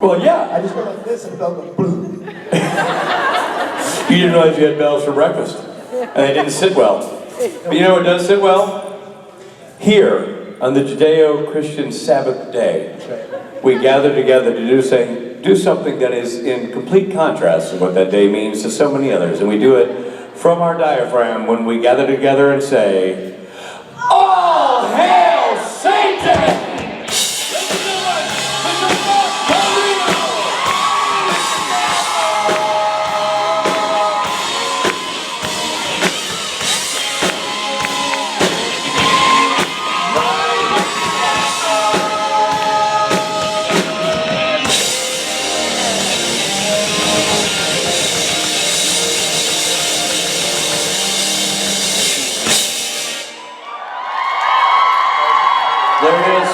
Well, yeah. I just went like this and felt like boom. You didn't realize you had bells for breakfast. And they didn't sit well. But you know what does sit well? Here, on the Judeo-Christian Sabbath day, we gather together to do something that is in complete contrast to what that day means to so many others. And we do it from our diaphragm when we gather together and say, "All hail Satan!" There it is.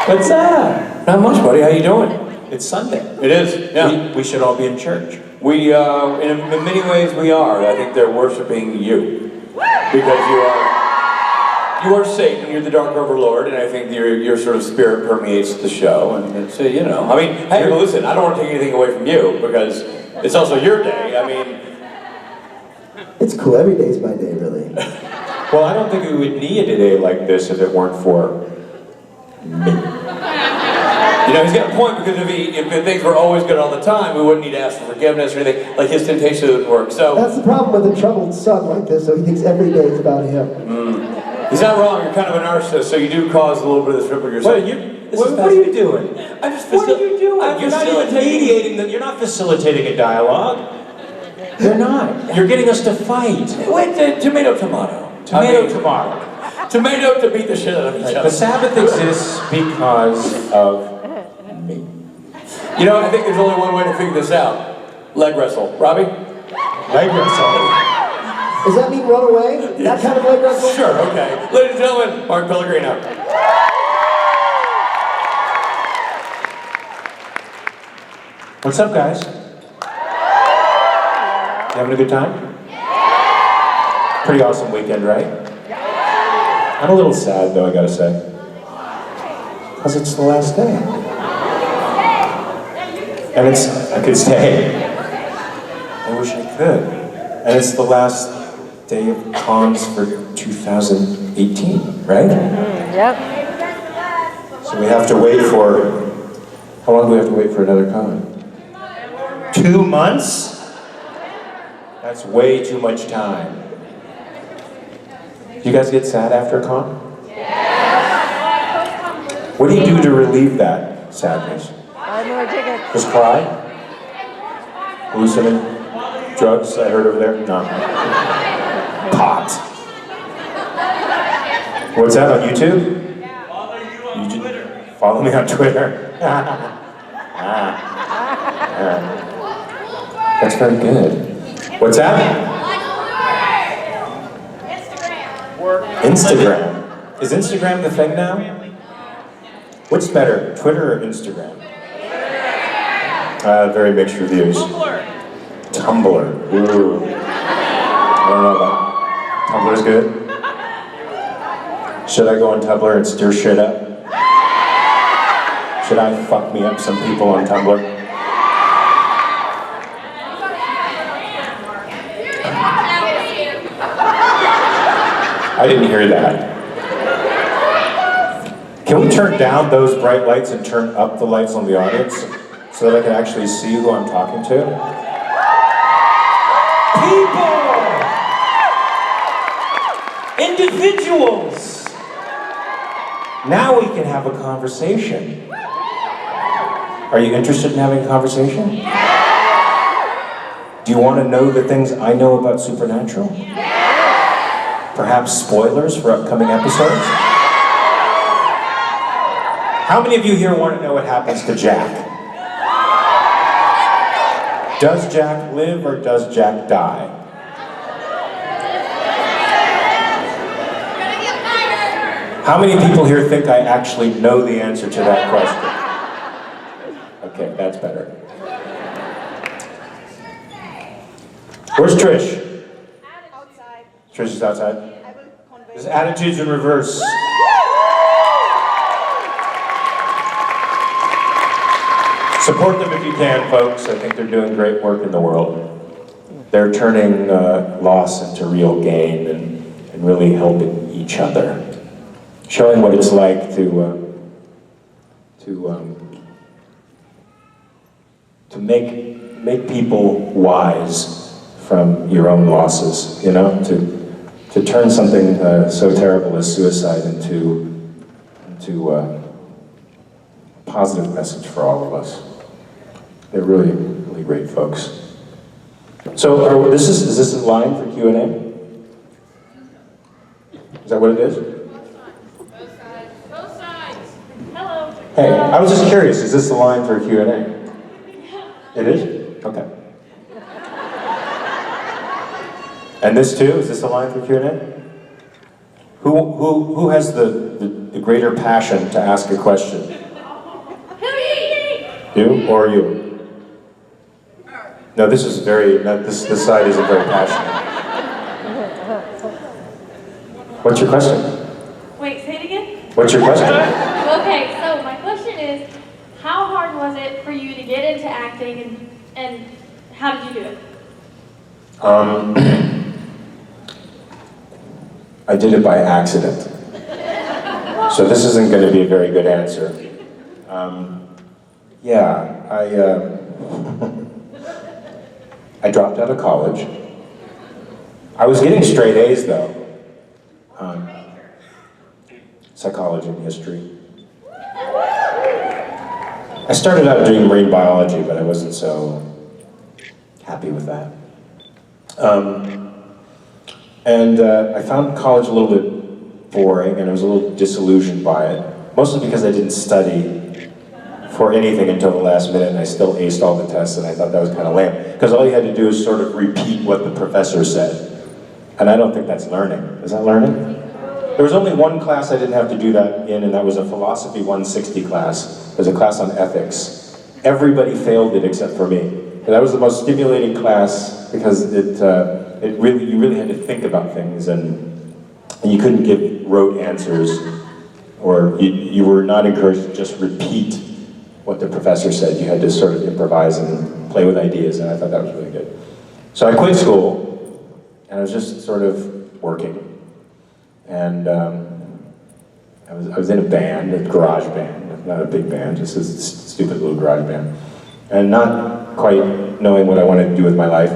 What's up? Not much, buddy. How you doing? It's Sunday. It is. Yeah. We should all be in church. We, in many ways, we are. I think they're worshiping you because you are Satan. You're the dark overlord, and I think your sort of spirit permeates the show. And it's, you know, I mean, hey, listen. I don't want to take anything away from you because it's also your day. I mean, It's cool. Every day's my day, really. Well, I don't think we would need a day like this if it weren't for me. you know, he's got a point because if things were always good all the time, we wouldn't need to ask for forgiveness or anything. Like his temptation wouldn't work. So That's the problem with a troubled son like this, so he thinks every day is about him. he's not wrong. You're kind of a narcissist, so you do cause a little bit of this ripple yourself. What are you doing? I'm just What are you doing? I'm You're not even mediating. You're not facilitating a dialogue. You're not. You're getting us to fight. Wait, tomato. Tomato. Tomato to beat the shit out of each other. The Sabbath exists because of me. You know, I think there's only one way to figure this out. Leg wrestle. Robbie? Leg wrestle. Does that mean run away? That kind of leg wrestle? Sure, okay. Ladies and gentlemen, Mark Pelligrino. What's up, guys? You having a good time? Pretty awesome weekend, right? I'm a little sad, though, I gotta say. Because it's the last day. And I could stay. I wish I could. And it's the last day of cons for 2018, right? Yep. So we have to wait for... How long do we have to wait for another con? 2 months? That's way too much time. Do you guys get sad after a con? What do you do to relieve that sadness? Buy more tickets. Just cry? Hallucinate? Drugs I heard over there? No. Pot. What's that, on YouTube? Follow me on Twitter. That's very good. What's that? Instagram. Is Instagram the thing now? What's better, Twitter or Instagram? Very mixed reviews. Tumblr. Ooh. I don't know about Tumblr's good. Should I go on Tumblr and stir shit up? Should I fuck me up some people on Tumblr? I didn't hear that. Can we turn down those bright lights and turn up the lights on the audience so that I can actually see who I'm talking to? People! Individuals! Now we can have a conversation. Are you interested in having a conversation? Do you want to know the things I know about Supernatural? Perhaps spoilers for upcoming episodes? How many of you here want to know what happens to Jack? Does Jack live or does Jack die? How many people here think I actually know the answer to that question? Okay, that's better. Where's Trish? Outside. Trish is outside. I will convey. This attitude's in reverse. Support them if you can, folks. I think they're doing great work in the world. They're turning loss into real gain and really helping each other. Showing what it's like to make people wise from your own losses, you know, to turn something so terrible as suicide into a positive message for all of us. They're really, really great folks. So, is this a line for Q&A? Is that what it is? Both sides. Both sides. Hello. Hey, I was just curious, is this the line for Q&A? It is? Okay. And this too, is this the line for Q&A? Who has the greater passion to ask a question? Who you? You or you? No, this is this side isn't very passionate. What's your question? Wait, say it again? What's your question? Okay, so my question is, how hard was it for you to get into acting and how did you do it? I did it by accident. So this isn't going to be a very good answer. I dropped out of college. I was getting straight A's though. Psychology and history. I started out doing marine biology, but I wasn't so happy with that. I found college a little bit boring, and I was a little disillusioned by it. Mostly because I didn't study for anything until the last minute, and I still aced all the tests, and I thought that was kind of lame. Because all you had to do is sort of repeat what the professor said. And I don't think that's learning. Is that learning? There was only one class I didn't have to do that in, and that was a Philosophy 160 class. It was a class on ethics. Everybody failed it except for me. And that was the most stimulating class because you really had to think about things, and you couldn't give rote answers, or you were not encouraged to just repeat what the professor said. You had to sort of improvise and play with ideas, and I thought that was really good. So I quit school, and I was just sort of working. And I was in a band, a garage band, not a big band, just a stupid little garage band. And not quite knowing what I wanted to do with my life.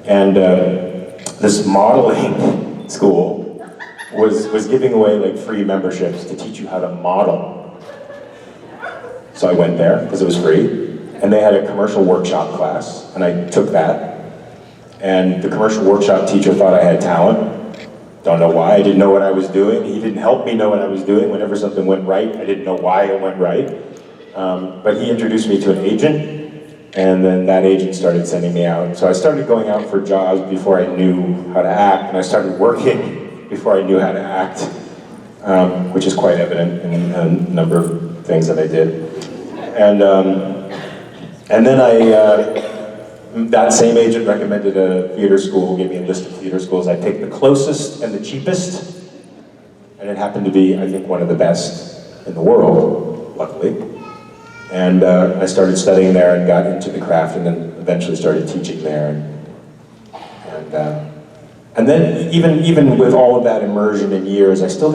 And this modeling school was giving away like free memberships to teach you how to model. So I went there because it was free. And they had a commercial workshop class, and I took that. And the commercial workshop teacher thought I had talent. Don't know why, I didn't know what I was doing. He didn't help me know what I was doing. Whenever something went right, I didn't know why it went right. But he introduced me to an agent, and then that agent started sending me out. So I started going out for jobs before I knew how to act, and I started working before I knew how to act, which is quite evident in a number of things that I did. And then that same agent recommended a theater school, gave me a list of theater schools. I picked the closest and the cheapest, and it happened to be, I think, one of the best in the world, luckily. And I started studying there and got into the craft, and then eventually started teaching there. And then even with all of that immersion in years, I took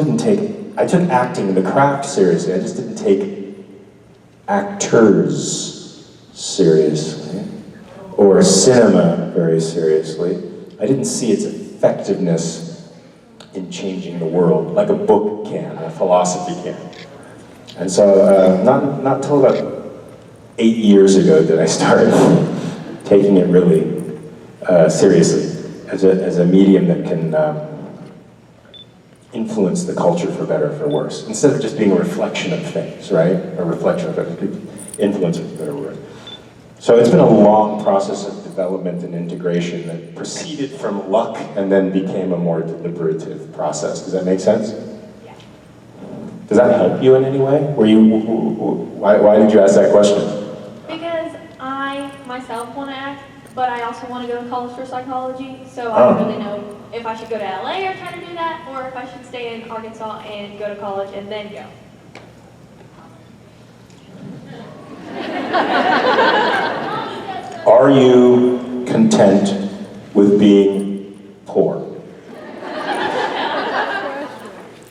acting, the craft seriously. I just didn't take actors seriously, or cinema very seriously. I didn't see its effectiveness in changing the world, like a book can, a philosophy can. And so, not till about 8 years ago did I start taking it really seriously as a medium that can influence the culture for better or for worse, instead of just being a reflection of things, right? A reflection of other people, influence for better or worse. So it's been a long process of development and integration that proceeded from luck and then became a more deliberative process. Does that make sense? Yeah. Does that help you in any way? Why did you ask that question? Because I myself want to act, but I also want to go to college for psychology, so I don't really know if I should go to LA or try to do that, or if I should stay in Arkansas and go to college and then go. Are you content with being poor?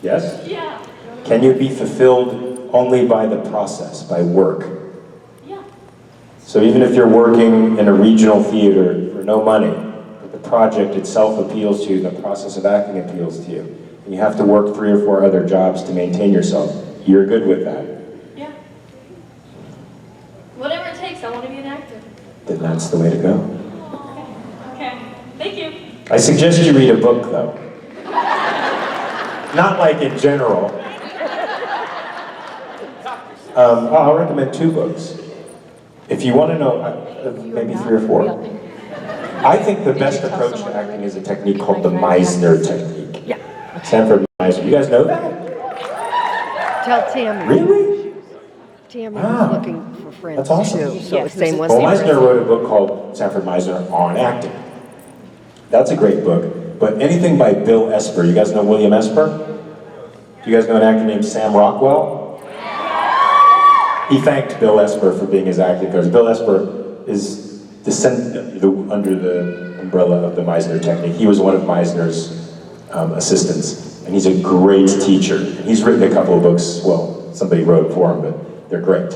Yes? Yeah. Can you be fulfilled only by the process, by work? Yeah. So even if you're working in a regional theater for no money, but the project itself appeals to you, the process of acting appeals to you, and you have to work 3 or 4 other jobs to maintain yourself, you're good with that. Yeah. Whatever it takes, I want to be an actor. Then that's the way to go. Okay. Thank you. I suggest you read a book, though. Not like in general. I'll recommend 2 books. If you want to know, maybe 3 or 4. I think the best approach to acting is a technique called the Meisner technique. Yeah. Sanford Meisner. You guys know that? Tell Tammy. Really? Tammy Wow. was looking for friends That's awesome. too. So same one. Well, same Meisner person. wrote a book called Sanford Meisner on acting. That's a great book. But anything by Bill Esper. You guys know William Esper? Do you guys know an actor named Sam Rockwell? He thanked Bill Esper for being his acting coach. Bill Esper is under the umbrella of the Meisner technique. He was one of Meisner's assistants, and he's a great teacher. He's written a couple of books. Well, somebody wrote for him, but they're great.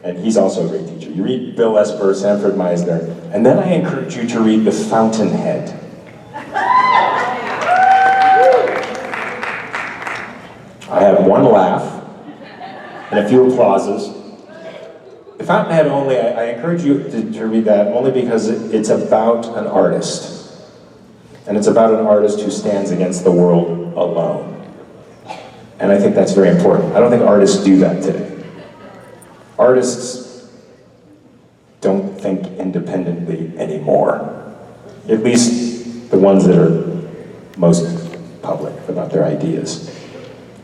And he's also a great teacher. You read Bill Esper, Sanford Meisner, and then I encourage you to read The Fountainhead. I have 1 laugh and a few applauses. The Fountainhead I encourage you to read that only because it's about an artist. And it's about an artist who stands against the world alone. And I think that's very important. I don't think artists do that today. Artists don't think independently anymore. At least the ones that are most public about their ideas.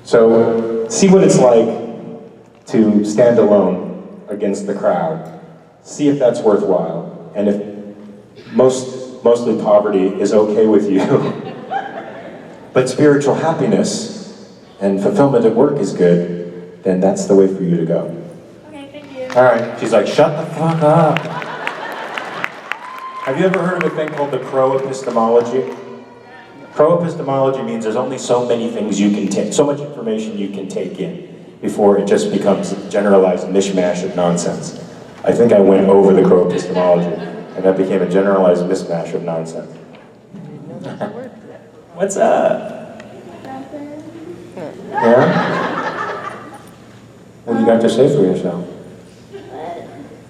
So see what it's like to stand alone against the crowd. See if that's worthwhile. And if mostly poverty is okay with you, but spiritual happiness and fulfillment at work is good, then that's the way for you to go. Okay, thank you. All right. She's like, shut the fuck up. Have you ever heard of a thing called the crow epistemology? Crow epistemology means there's only so many things you can take, so much information you can take in before it just becomes a generalized mishmash of nonsense. I think I went over the crow epistemology, and that became a generalized mishmash of nonsense. What's up? Yeah? What do you got to say for yourself?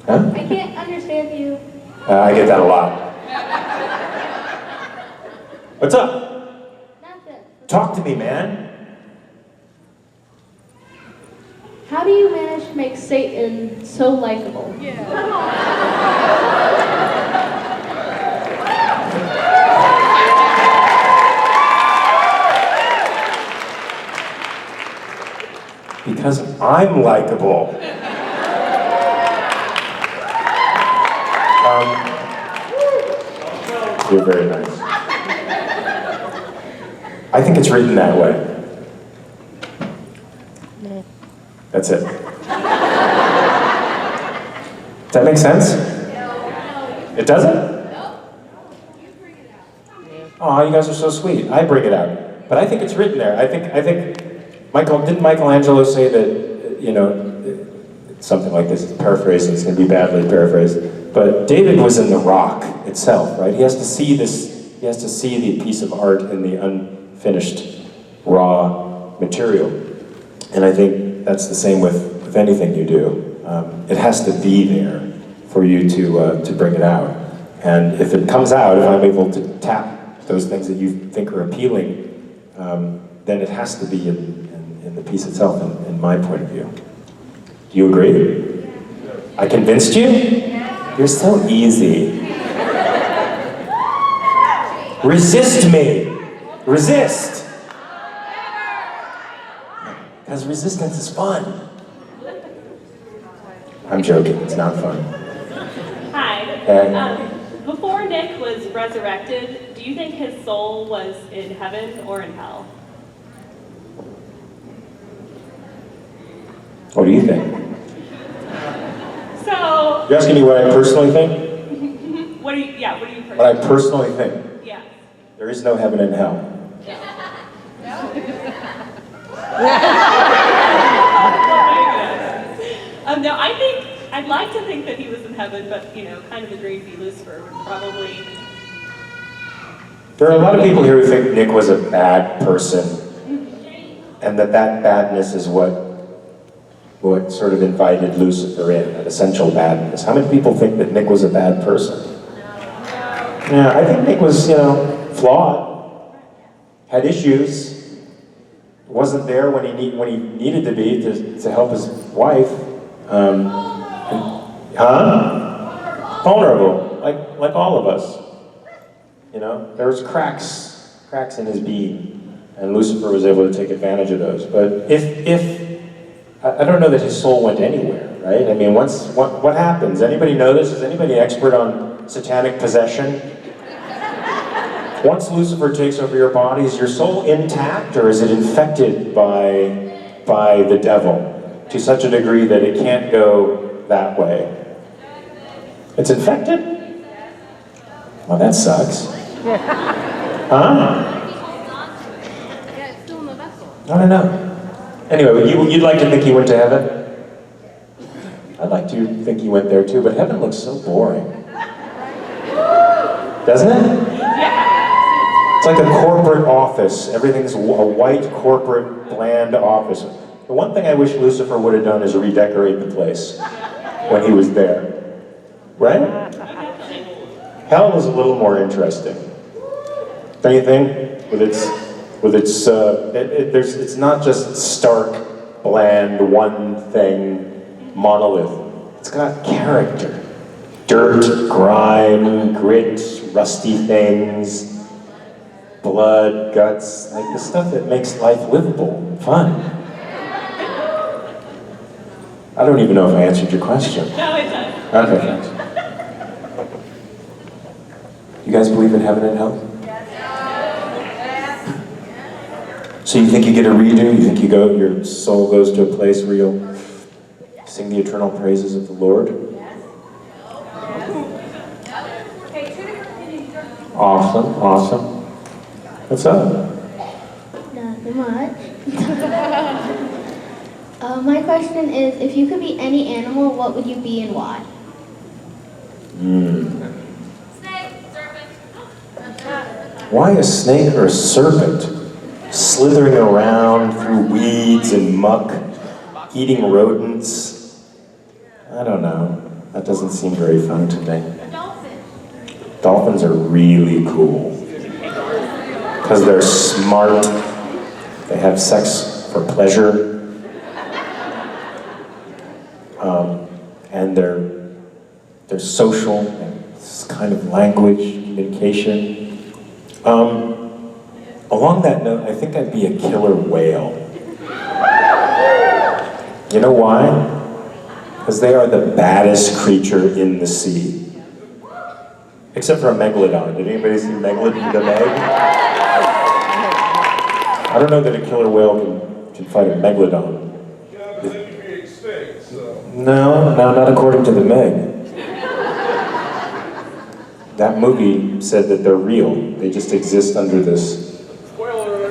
Huh? I can't understand you. I get that a lot. What's up? Nothing. Talk to me, man. How do you manage to make Satan so likable? Because I'm likable. You're very nice. I think it's written that way. That's it. Does that make sense? It doesn't? Oh, you guys are so sweet. I bring it out. But I think it's written there. I think didn't Michelangelo say that, something like this, it's paraphrasing, it's going to be badly paraphrased, but David was in the rock itself, right? He has to see the piece of art in the unfinished, raw material. And I think that's the same with anything you do. It has to be there for you to bring it out. And if it comes out, if I'm able to tap those things that you think are appealing, then it has to be in the piece itself, in my point of view. Do you agree? I convinced you? You're so easy. Resist me. Resist. Because resistance is fun. I'm joking, it's not fun. Hi. Hey. Before Nick was resurrected, do you think his soul was in heaven or in hell? What do you think? So, You're asking me what I personally think? But I personally think Yeah. there is no heaven and hell. No, I think, I'd like to think that he was in heaven, but, you know, kind of agree to be Lucifer would probably... There are a lot of people here who think Nick was a bad person, and that badness is what sort of invited Lucifer in, that essential badness. How many people think that Nick was a bad person? Yeah, I think Nick was, flawed, had issues, wasn't there when he needed to be to help his wife. Vulnerable, like all of us. There was cracks in his being, and Lucifer was able to take advantage of those. But I don't know that his soul went anywhere, right? I mean, what happens? Anybody know this? Is anybody an expert on satanic possession? Once Lucifer takes over your body, is your soul intact, or is it infected by the devil to such a degree that it can't go that way? It's infected? Well, that sucks. Huh? I don't know. Anyway, you'd like to think he went to heaven? I'd like to think he went there too, but heaven looks so boring. Doesn't it? It's like a corporate office. Everything's a white, corporate, bland office. The one thing I wish Lucifer would have done is redecorate the place when he was there. Right? Hell is a little more interesting. Don't you think? It's not just stark, bland, one thing, monolith. It's got character. Dirt, grime, grit, rusty things, blood, guts, like the stuff that makes life livable, fun. I don't even know if I answered your question. No, it does. Okay, thanks. You guys believe in heaven and hell? So you think you get a redo? You think your soul goes to a place where you'll sing the eternal praises of the Lord? Awesome. What's up? Nothing much. My question is, if you could be any animal, what would you be and why? Why a snake or a serpent? Slithering around through weeds and muck, eating rodents. I don't know. That doesn't seem very fun to me. Dolphins are really cool. Because they're smart, they have sex for pleasure, and they're social, it's kind of language, communication. Along that note, I think I'd be a killer whale. You know why? Because they are the baddest creature in the sea. Except for a megalodon. Did anybody see Megalodon the Meg? I don't know that a killer whale can fight a megalodon. No, not according to the Meg. That movie said that they're real. They just exist under this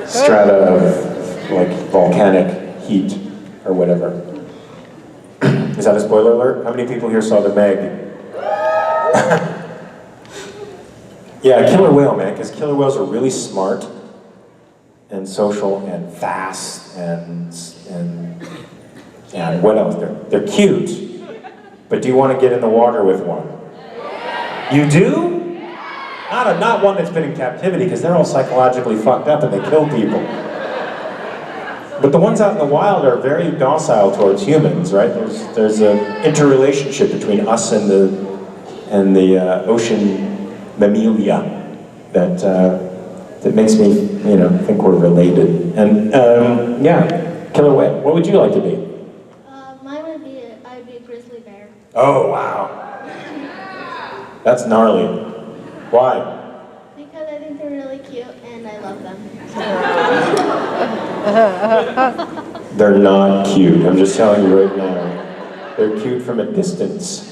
strata of like volcanic heat or whatever. Is that a spoiler alert? How many people here saw the Meg? Yeah, a killer whale, man, because killer whales are really smart and social and fast and what else? They're cute. But do you want to get in the water with one? You do? Not one that's been in captivity, because they're all psychologically fucked up and they kill people. But the ones out in the wild are very docile towards humans, right? There's an interrelationship between us and the ocean mammalia that makes me, think we're related. And yeah, killer whale. What would you like to be? Mine would be, I'd be a grizzly bear. Oh wow, that's gnarly. Why? Because I think they're really cute and I love them. They're not cute. I'm just telling you right now. They're cute from a distance.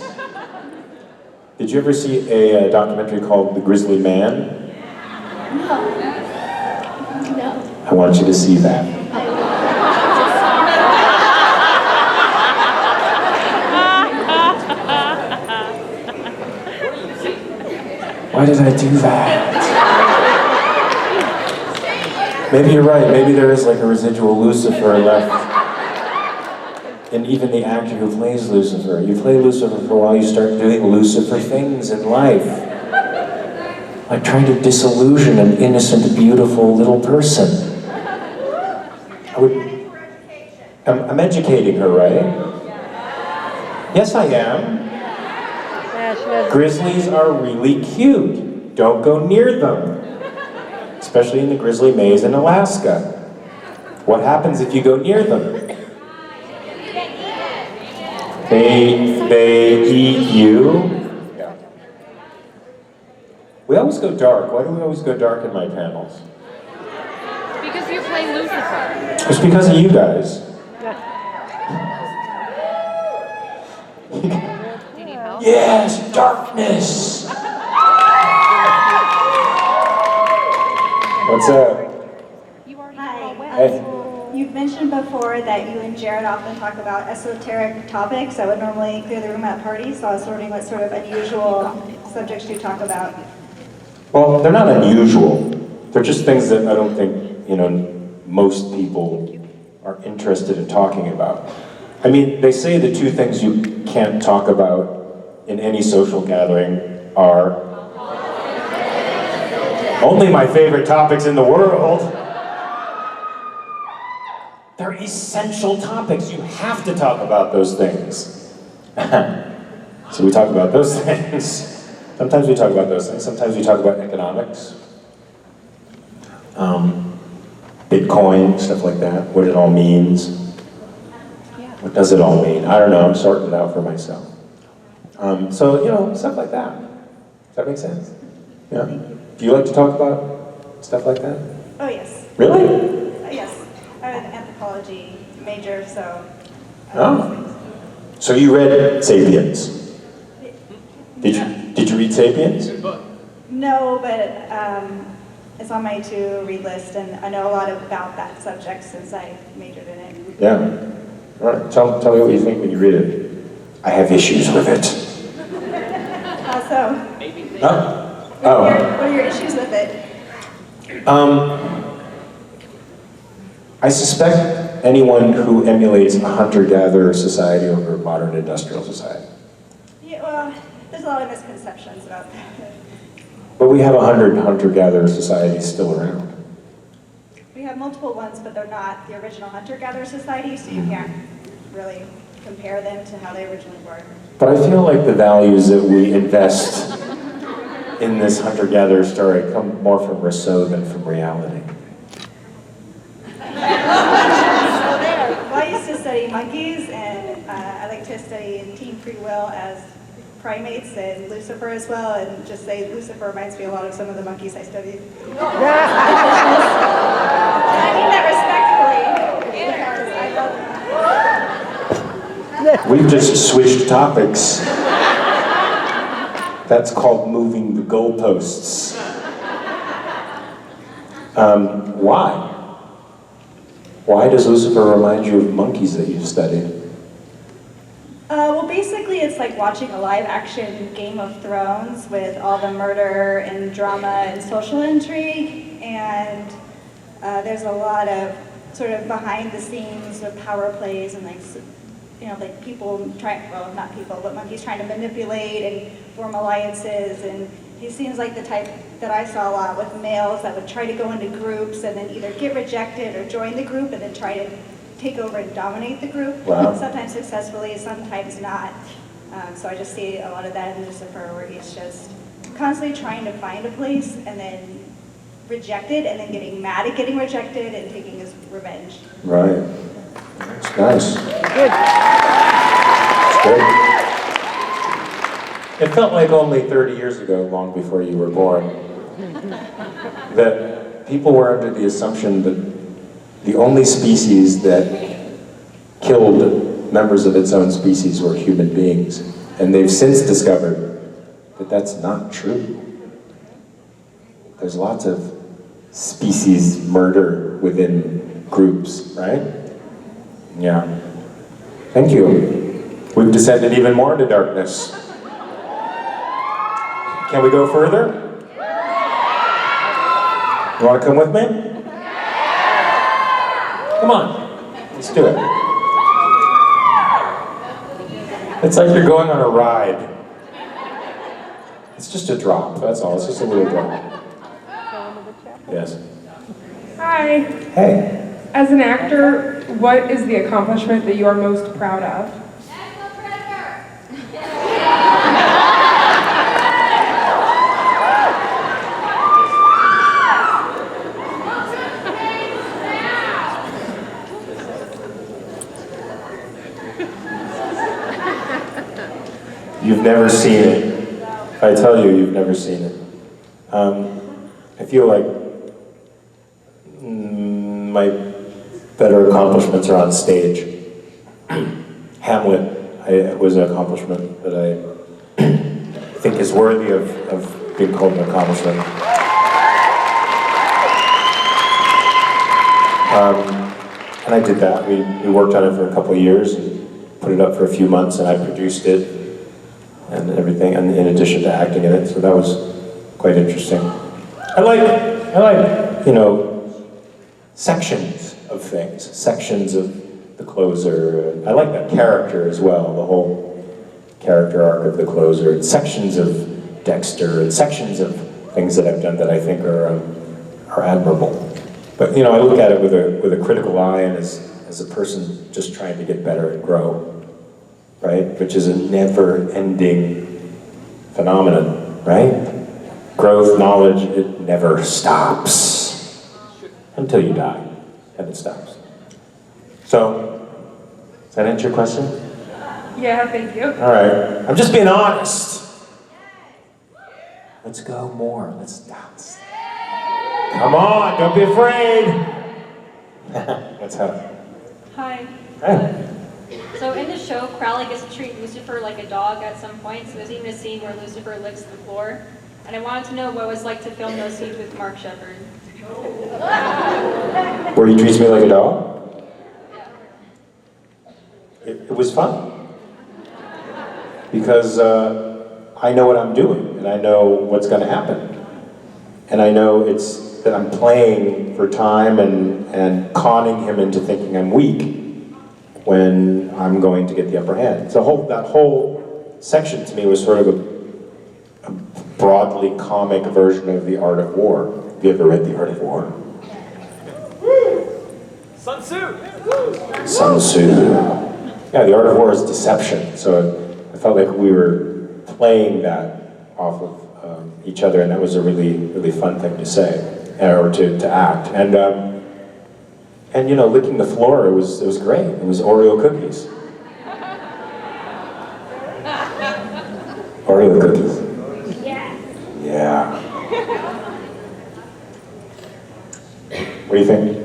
Did you ever see a documentary called The Grizzly Man? No. No. I want you to see that. Why did I do that? Maybe you're right. Maybe there is like a residual Lucifer left. And even the actor who plays Lucifer. You play Lucifer for a while, you start doing Lucifer things in life. Like trying to disillusion an innocent, beautiful little person. I'm educating her, right? Yes, I am. Yeah, she does. Grizzlies are really cute. Don't go near them. Especially in the grizzly maze in Alaska. What happens if you go near them? They eat you. Yeah. We always go dark. Why do we always go dark in my panels? Because you play Lucifer. It's because of you guys. Do you need help? Yes, darkness. What's up? You already Hi. Hey. You've mentioned before that you and Jared often talk about esoteric topics that would normally clear the room at parties, so I was wondering what sort of unusual subjects you talk about. Well, they're not unusual. They're just things that I don't think, most people are interested in talking about. I mean, they say the two things you can't talk about in any social gathering are only my favorite topics in the world. They're essential topics. You have to talk about those things. So we talk about those things. Sometimes we talk about those things. Sometimes we talk about economics. Bitcoin, stuff like that. What it all means. What does it all mean? I don't know. I'm sorting it out for myself. So, stuff like that. Does that make sense? Yeah. Do you like to talk about stuff like that? Oh, yes. Really? Yes. I'm an anthropology major, so... Oh. So you read *Sapiens*? Did you read *Sapiens*? No, but it's on my to-read list, and I know a lot about that subject since I majored in it. Yeah. All right. Tell me what you think when you read it. I have issues with it. How so? Huh? What are your issues with it? I suspect anyone who emulates a hunter-gatherer society over a modern industrial society. Yeah, well, there's a lot of misconceptions about that. But we have 100 hunter-gatherer societies still around. We have multiple ones, but they're not the original hunter-gatherer society, so you can't really compare them to how they originally were. But I feel like the values that we invest in this hunter-gatherer story come more from Rousseau than from reality. Well, I used to study monkeys, and I like to study team free will as primates and Lucifer as well, and just say Lucifer reminds me a lot of some of the monkeys I studied. And I mean that respectfully, because I love them. We've just switched topics. That's called moving the goalposts. Why? Why does Lucifer remind you of monkeys that you've studied? Well, basically, it's like watching a live-action Game of Thrones with all the murder and drama and social intrigue, and there's a lot of sort of behind-the-scenes of power plays and like people trying, well, not people, but monkeys trying to manipulate and form alliances, and he seems like the type that I saw a lot with males that would try to go into groups and then either get rejected or join the group and then try to take over and dominate the group. Wow. Sometimes successfully, sometimes not. So I just see a lot of that in Lucifer, where he's just constantly trying to find a place and then rejected and then getting mad at getting rejected and taking his revenge. Right. It's nice. Good. It's good. It felt like only 30 years ago, long before you were born, that people were under the assumption that the only species that killed members of its own species were human beings. And they've since discovered But that's not true. There's lots of species murder within groups, right? Yeah. Thank you. We've descended even more into darkness. Can we go further? You want to come with me? Come on. Let's do it. It's like you're going on a ride. It's just a drop, that's all. It's just a little drop. Yes. Hi. Hey. As an actor, what is the accomplishment that you are most proud of? You've never seen it. If I tell you, you've never seen it. I feel like my better accomplishments are on stage. Hamlet was an accomplishment that I think is worthy of being called an accomplishment. And I did that. We worked on it for a couple of years and put it up for a few months, and I produced it and everything, and in addition to acting in it, so that was quite interesting. I like, you know, sections of things, sections of the closer. I like that character as well, the whole character arc of the closer, and sections of Dexter, and sections of things that I've done that I think are admirable. But you know, I look at it with a critical eye, and as a person just trying to get better and grow. Right? Which is a never-ending phenomenon, right? Growth, knowledge, it never stops. Until you die, and it stops. So, does that answer your question? Yeah, thank you. All right. I'm just being honest. Let's go more. Let's dance. Come on, don't be afraid. What's up? Hi. Hi. So in the show, Crowley gets to treat Lucifer like a dog at some point, so there's even a scene where Lucifer licks the floor. And I wanted to know what it was like to film those scenes with Mark Shepard. Where he treats me like a dog? It was fun. Because I know what I'm doing, and I know what's going to happen. And I know it's that I'm playing for time and conning him into thinking I'm weak when I'm going to get the upper hand. So that whole section to me was sort of a broadly comic version of The Art of War. Have you ever read The Art of War? Sun Tzu! Sun Tzu. Yeah, The Art of War is deception. So I felt like we were playing that off of each other, and that was a really, really fun thing to say, or to act. And you know, licking the floor, it was great. It was Oreo cookies. Oreo cookies. Yeah. Yeah. What do you think?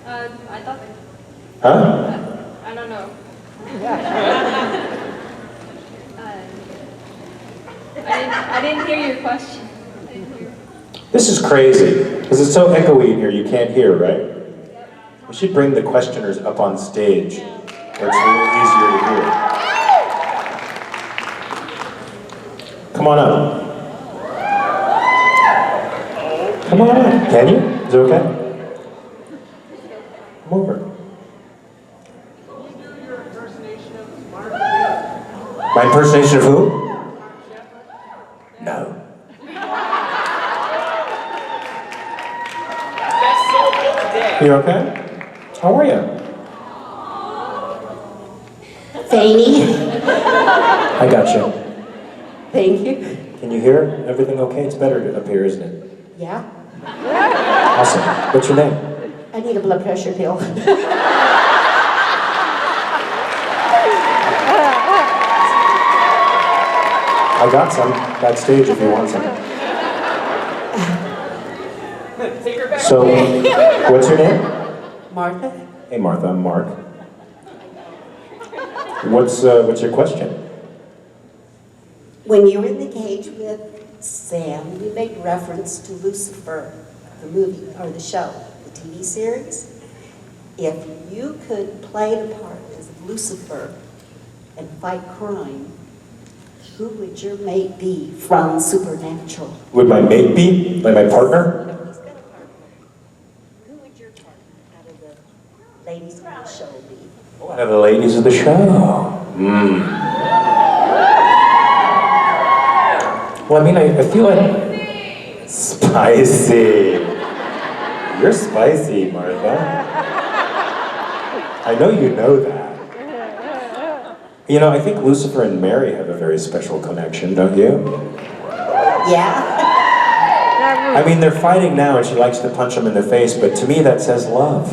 I thought... Huh? I don't know. I didn't hear your question. This is crazy, because it's so echoey in here, you can't hear, right? We should bring the questioners up on stage, where it's a little easier to hear. Come on up. Come on up. Can you? Is it okay? Come over. My impersonation of who? No. You okay? How are you? Zany. I got you. Thank you. Can you hear everything okay? It's better up here, isn't it? Yeah. Awesome. What's your name? I need a blood pressure pill. I got some backstage if you want some. So, what's your name? Martha? Hey Martha, I'm Mark. What's your question? when you were in the cage with Sam, you made reference to Lucifer, the movie, or the show, the TV series. If you could play the part as Lucifer and fight crime, who would your mate be from Supernatural? Would my mate be? Like my partner? No, he's got a partner. Who would your partner out of the ladies on the show be? One of the ladies of the show. Well, I mean, I feel like... Spicy. You're spicy, Martha. I know you know that. You know, I think Lucifer and Mary have a very special connection, don't you? Yeah. I mean, they're fighting now and she likes to punch him in the face, but to me that says love.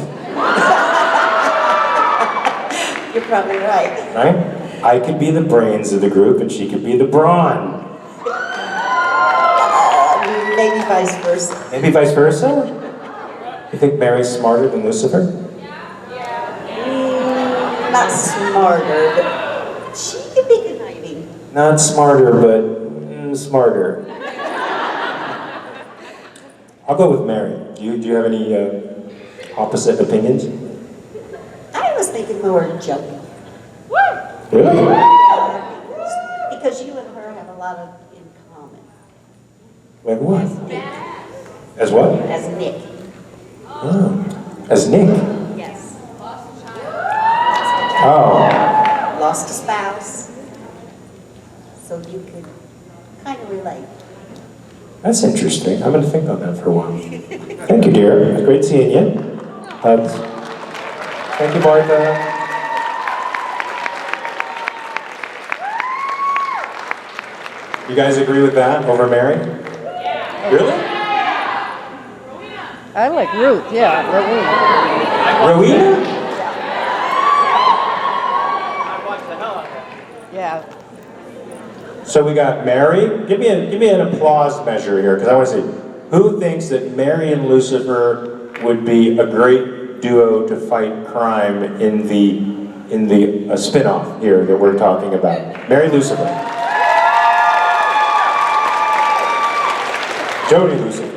You're probably right. Right? I could be the brains of the group and she could be the brawn. Maybe vice versa. Maybe vice versa? You think Mary's smarter than Lucifer? Not smarter, but she could be conniving. Not smarter, but smarter. I'll go with Mary. Do you have any opposite opinions? I was thinking more Joey. Really? Because you and her have a lot of in common. Like what? As what? As Nick. Oh. As Nick? Yes. Oh. Lost a spouse. So you could kind of relate. That's interesting. I'm going to think on that for a while. Thank you, dear. It was great seeing you. Hugs. Thank you, Martha. You guys agree with that over Mary? Yeah. Really? I like Ruth, yeah, Rowena? yeah. So we got Mary. Give me an applause measure here, because I want to see who thinks that Mary and Lucifer would be a great duo to fight crime in the spin-off here that we're talking about. Mary Lucifer. Jody Lucifer.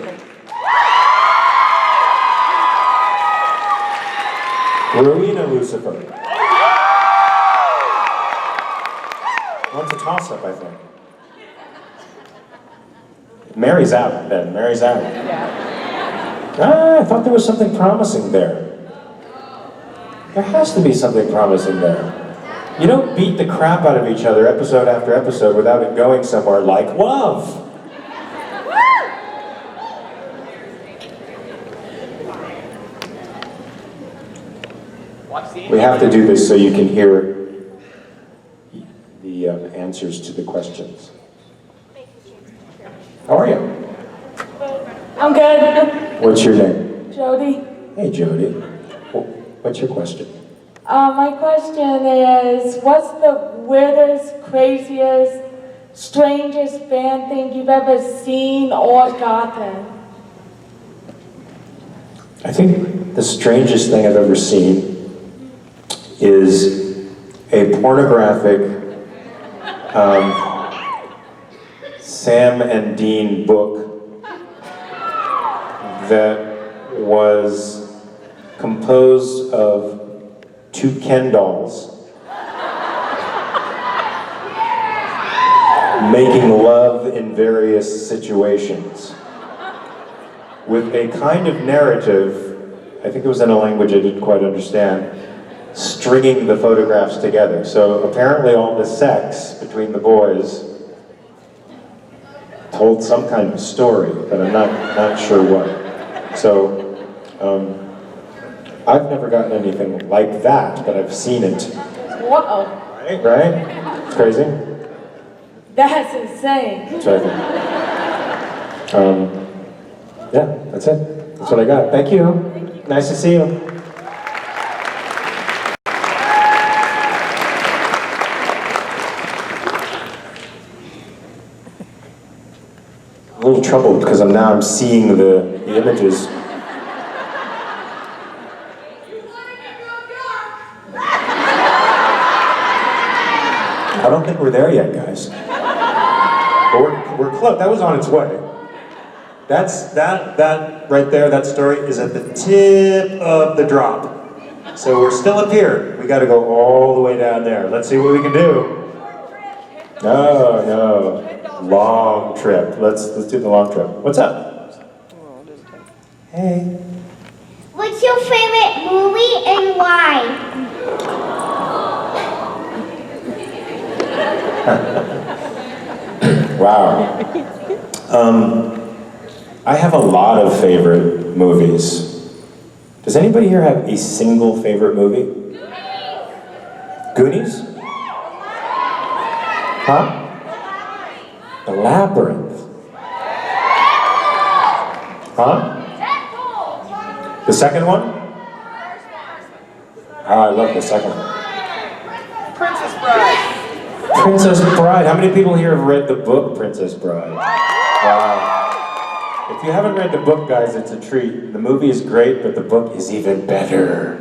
Rowena Lucifer. Well, it's a toss-up, I think. Mary's out, then. Mary's out. Ah, I thought there was something promising there. There has to be something promising there. You don't beat the crap out of each other episode after episode without it going somewhere like love. We have to do this so you can hear the answers to the questions. How are you? I'm good. What's your name? Jody. Hey, Jody. What's your question? My question is, what's the weirdest, craziest, strangest fan thing you've ever seen or gotten? I think the strangest thing I've ever seen is a pornographic Sam and Dean book that was composed of 2 Ken dolls making love in various situations with a kind of narrative, I think it was in a language I didn't quite understand, stringing the photographs together. So apparently all the sex between the boys told some kind of story, but I'm not sure what. So I've never gotten anything like that, but I've seen it. Whoa. Right? It's crazy. That's insane. That's what I think. Yeah, that's it. That's what I got. Thank you. Nice to see you. A little troubled because I'm seeing the images. I don't think we're there yet, guys. But we're close. That was on its way. That right there, that story is at the tip of the drop. So we're still up here. We got to go all the way down there. Let's see what we can do. No. Long trip. Let's do the long trip. What's up? Hey. What's your favorite movie and why? Wow. I have a lot of favorite movies. Does anybody here have a single favorite movie? Goonies? Huh? The Labyrinth. Huh? The second one? Oh, I love the second one. Princess Bride. Princess Bride. How many people here have read the book Princess Bride? Wow. If you haven't read the book, guys, it's a treat. The movie is great, but the book is even better.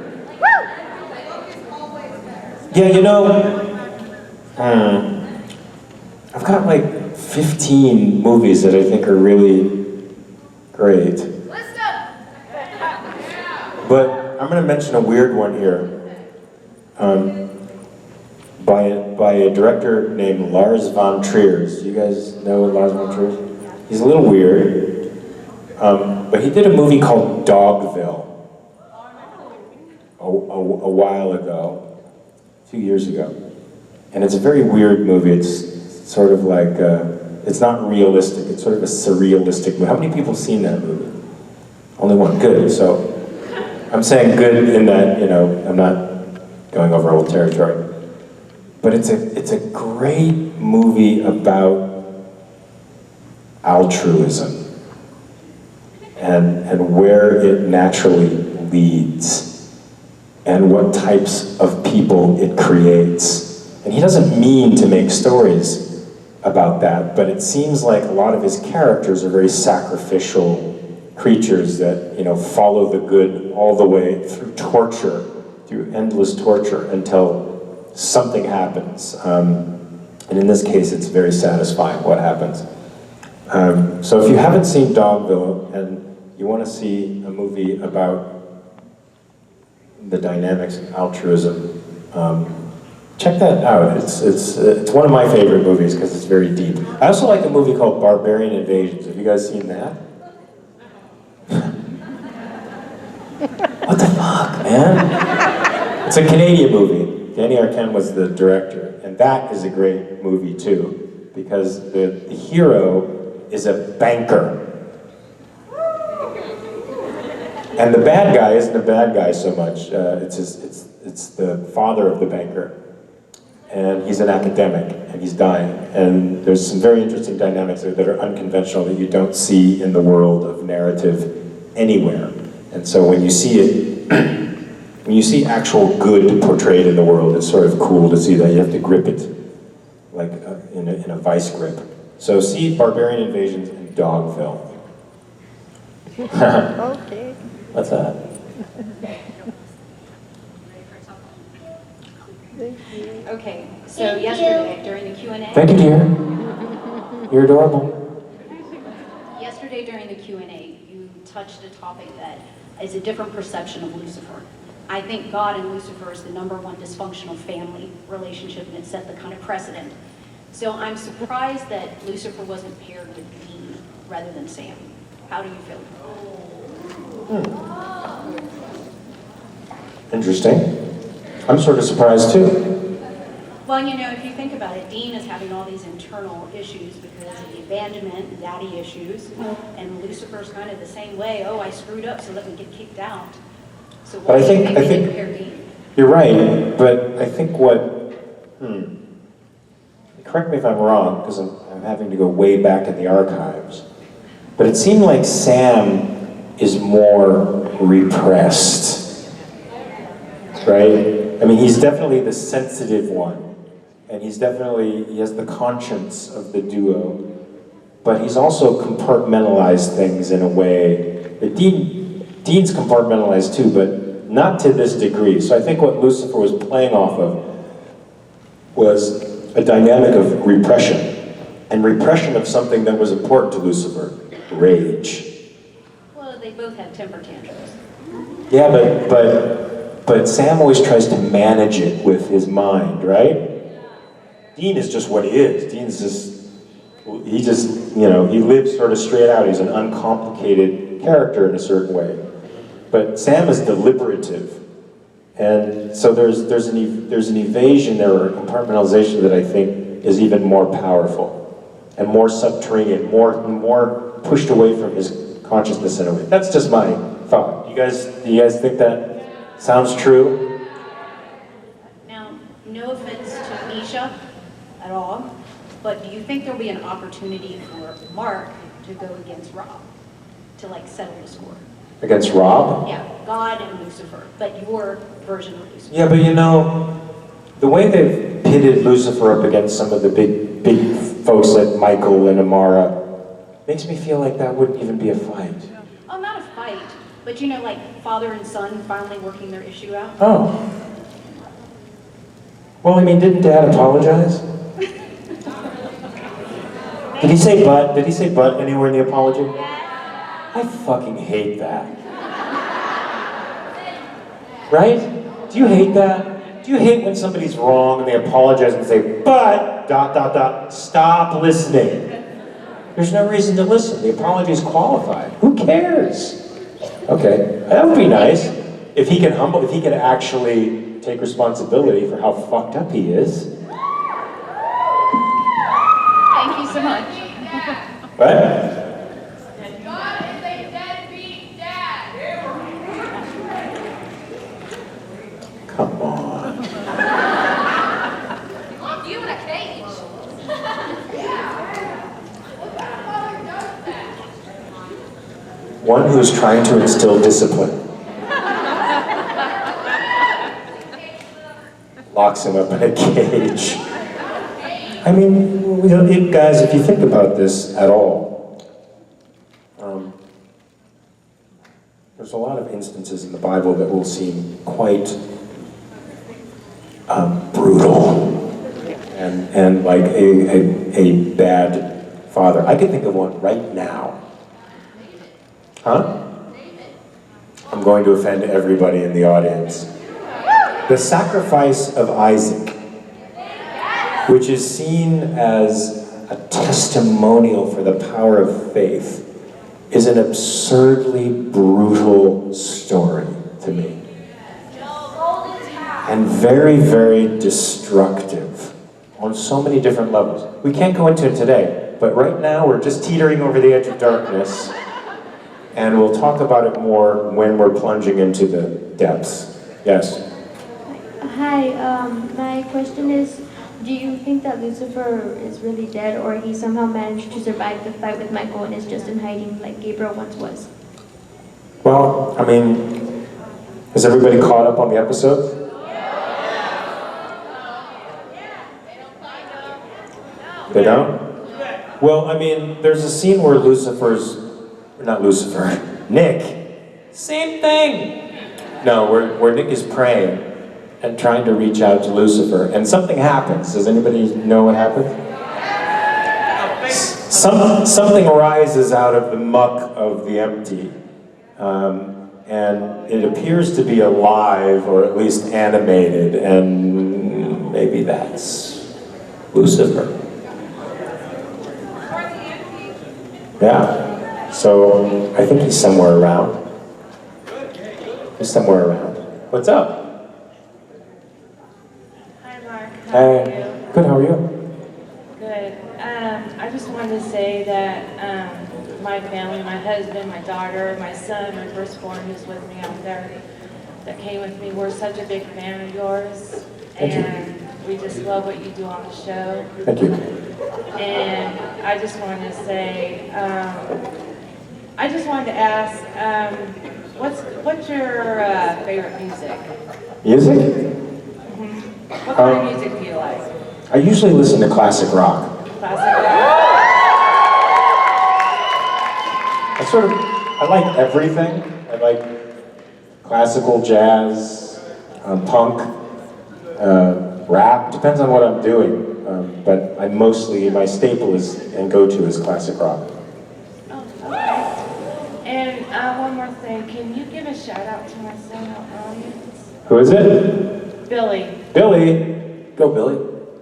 Yeah, you know, I've got like 15 movies that I think are really great. But I'm going to mention a weird one here. By a director named Lars von Trier. Do you guys know Lars von Trier? He's a little weird. But he did a movie called Dogville a while ago, 2 years ago. And it's a very weird movie. It's sort of like, it's not realistic. It's sort of a surrealistic movie. How many people have seen that movie? Only one. Good. So I'm saying good in that, you know, I'm not going over old territory. But it's a great movie about altruism and where it naturally leads and what types of people it creates. And he doesn't mean to make stories about that, but it seems like a lot of his characters are very sacrificial creatures that, you know, follow the good all the way through torture, through endless torture until something happens. And in this case, it's very satisfying what happens. So if you haven't seen Dogville and you want to see a movie about the dynamics of altruism, check that out. It's one of my favorite movies because it's very deep. I also like a movie called Barbarian Invasions. Have you guys seen that? What the fuck, man? It's a Canadian movie. Danny Arcand was the director, and that is a great movie too, because the hero is a banker. And the bad guy isn't a bad guy so much. It's the father of the banker. And he's an academic, and he's dying. And there's some very interesting dynamics that are unconventional that you don't see in the world of narrative anywhere. And so when you see it, when you see actual good portrayed in the world, it's sort of cool to see that. You have to grip it, like in a vice grip. So see Barbarian Invasions and Dogville. Okay. What's that? Okay, so yesterday during the Q&A. Thank you, dear. You're adorable. Yesterday during the Q&A, you touched a topic that is a different perception of Lucifer. I think God and Lucifer is the #1 dysfunctional family relationship, and it set the kind of precedent. So I'm surprised that Lucifer wasn't paired with Dean rather than Sam. How do you feel? Interesting. I'm sort of surprised too. Well, you know, if you think about it, Dean is having all these internal issues because of the abandonment and daddy issues, and Lucifer's kind of the same way. Oh, I screwed up, so let me get kicked out. So But I think pair Dean? you're right. But I think correct me if I'm wrong, because I'm having to go way back in the archives. But it seemed like Sam is more repressed, right? I mean, he's definitely the sensitive one, and he has the conscience of the duo, but he's also compartmentalized things in a way. Dean's compartmentalized too, but not to this degree. So I think what Lucifer was playing off of was a dynamic of repression, and repression of something that was important to Lucifer, rage. Well, they both have temper tantrums. Yeah, but Sam always tries to manage it with his mind, right? Dean is just what he is. Dean's just, he lives sort of straight out. He's an uncomplicated character in a certain way. But Sam is deliberative. And so there's an evasion there, or a compartmentalization that I think is even more powerful and more subterranean, more pushed away from his consciousness in a way. That's just my thought. Do you guys think that sounds true? Now, no offense to Misha at all, but do you think there'll be an opportunity for Mark to go against Rob to settle the score? Against Rob? Yeah, God and Lucifer, but your version of Lucifer. Yeah, but the way they've pitted Lucifer up against some of the big folks like Michael and Amara makes me feel like that wouldn't even be a fight. Oh, not a fight, but father and son finally working their issue out. Oh. Well, didn't Dad apologize? Did he say but? Did he say but anywhere in the apology? I fucking hate that. Right? Do you hate that? Do you hate when somebody's wrong and they apologize and say, but, ... stop listening. There's no reason to listen. The apology is qualified. Who cares? Okay, that would be nice. If he can actually take responsibility for how fucked up he is. Thank you so much. Right? Come on. You in a cage. One who is trying to instill discipline. Locks him up in a cage. Guys, if you think about this at all, there's a lot of instances in the Bible that will seem quite brutal and like a bad father. I can think of one right now. Huh? I'm going to offend everybody in the audience. The sacrifice of Isaac, which is seen as a testimonial for the power of faith, is an absurdly brutal story to me. And very, very destructive on so many different levels. We can't go into it today, but right now we're just teetering over the edge of darkness, and we'll talk about it more when we're plunging into the depths. Yes? Hi, my question is, do you think that Lucifer is really dead, or he somehow managed to survive the fight with Michael and is just in hiding like Gabriel once was? Well, is everybody caught up on the episodes? They don't? Well, there's a scene where Nick, same thing. No, where Nick is praying and trying to reach out to Lucifer, and something happens. Does anybody know what happens? Something rises out of the muck of the empty, and it appears to be alive, or at least animated, and maybe that's Lucifer. Yeah, so I think he's somewhere around. What's up? Hi, Mark. How Hey. are you? Good, how are you? Good. I just wanted to say that my family, my husband, my daughter, my son, my firstborn who's with me out there, that came with me, we're such a big fan of yours. Thank you. And we just love what you do on the show. Thank you. And I just wanted to say, I just wanted to ask, what's your favorite music? Music? What kind of music do you like? I usually listen to classic rock. Classic rock? I like everything. I like classical, jazz, punk, rap, depends on what I'm doing. but I mostly, my staple is, and go-to is classic rock. Oh, okay. And one more thing, can you give a shout out to my sellout audience? Who is it? Billy. Billy? Go, Billy.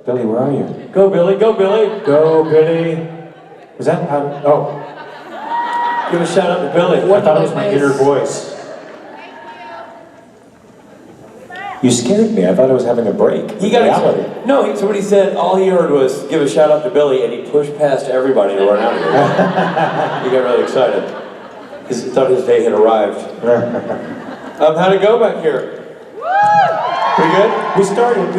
Billy, where are you? Go, Billy. Go, Billy. Go, Billy. Was that how, oh. Give a shout out to Billy. I thought it was my inner voice. You scared me. I thought I was having a break. He got excited. No, somebody said all he heard was give a shout out to Billy, and he pushed past everybody to run out of here. He got really excited. He thought his day had arrived. How'd it go back here? Pretty good. We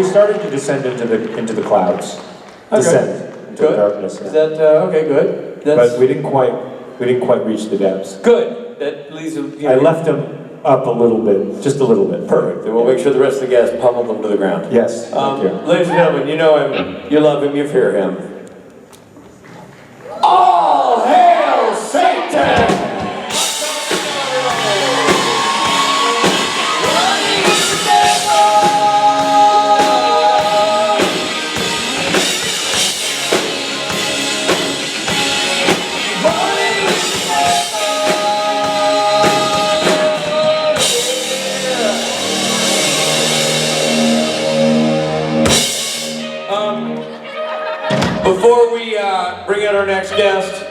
started to descend into the clouds. Okay. Descend into the darkness. Is that okay? Good. But we didn't quite reach the depths. Good. That leaves him. I left him up a little bit, just a little bit. Perfect. Then we'll make sure the rest of the guys pummel them to the ground. Yes. Thank you. Ladies and gentlemen, you know him, you love him, you fear him. All hail Satan! Before we bring out our next guest,